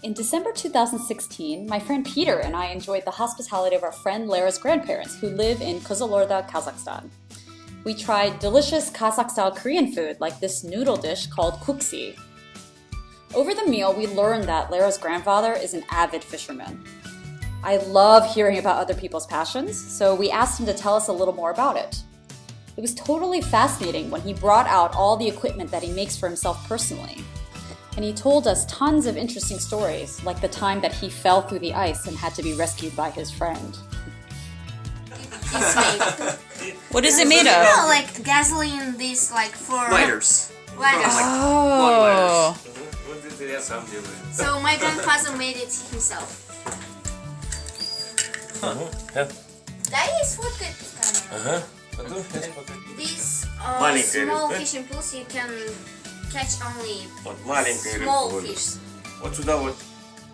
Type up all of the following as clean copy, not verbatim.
In December 2016, my friend Peter and I enjoyed the hospitality of our friend Lera's grandparents who live in Kozolorda, Kazakhstan. We tried delicious Kazakh-style Korean food like this noodle dish called kuksi. Over the meal, we learned that Lera's grandfather is an avid fisherman. I love hearing about other people's passions, so we asked him to tell us a little more about it. It was totally fascinating when he brought out all the equipment that he makes for himself personally. And he told us tons of interesting stories, like the time that he fell through the ice and had to be rescued by his friend. It's made. What is it made of? No, like gasoline, this like for Lighters. lighters. Oh. Вот это я сам делаю. So my grandfather made it himself. Да, есть фотка камера. Потом сейчас покажу. These Маленькая small рыбка. fishing pools you can catch only Вот маленькая рыбка. small Вот. fish. Вот сюда вот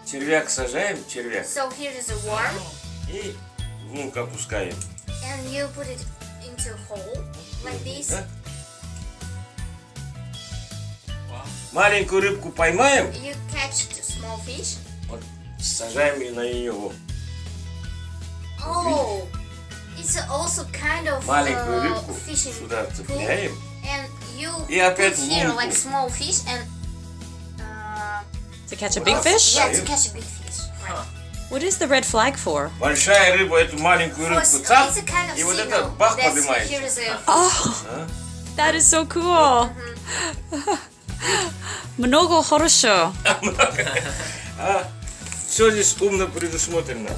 червяк сажаем, червяк. So here is a worm, И внука опускаем. and you put it into a hole like this. Да? Маленькую рыбку поймаем, You catch the small fish. вот, сажаем ее на ее. Oh, it's also kind of Маленькую рыбку fishing сюда pool, цепляем. and you И опять put here лунку. like small fish and To catch a big fish? yeah, to catch a big fish. Right. What is the red flag for? Большая рыба эту маленькую For рыбку it's цап, a kind of и вот signal это бах that here поднимается. is a Oh, that is so cool. Много хорошо. Все здесь умно предусмотрено.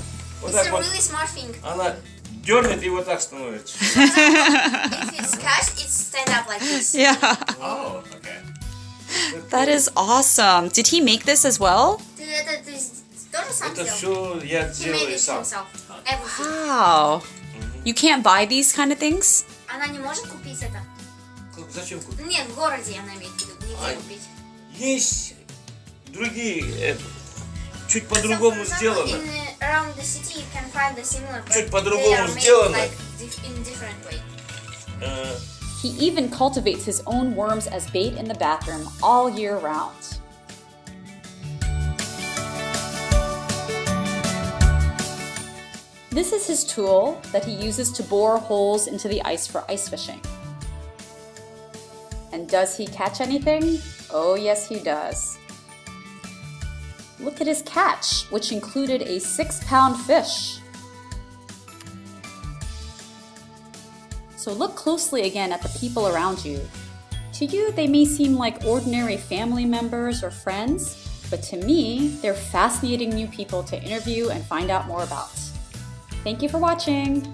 Вот It's так a вот really smart thing. она дернет и вот так становится. If it's catch, it stand up like this. Yeah. Oh, okay. That is awesome. Did he make this as well? Ты это тоже сам Это сделал? все я He made делаю it сам. himself. Everything. Wow. You can't buy these kind of things? Она не может купить это? Зачем купить? Нет, в городе она имеет в виду, нигде Ай. купить. Есть другие, чуть по-другому сделано. Around the city you can find the similar, but Чуть they по-другому are made сделано. like in different way. He even cultivates his own worms as bait in the bathroom all year round. This is his tool that he uses to bore holes into the ice for ice fishing. And does he catch anything? Oh yes, he does. Look at his catch, which included a 6-pound fish. So look closely again at the people around you. To you, they may seem like ordinary family members or friends, but to me, they're fascinating new people to interview and find out more about. Thank you for watching.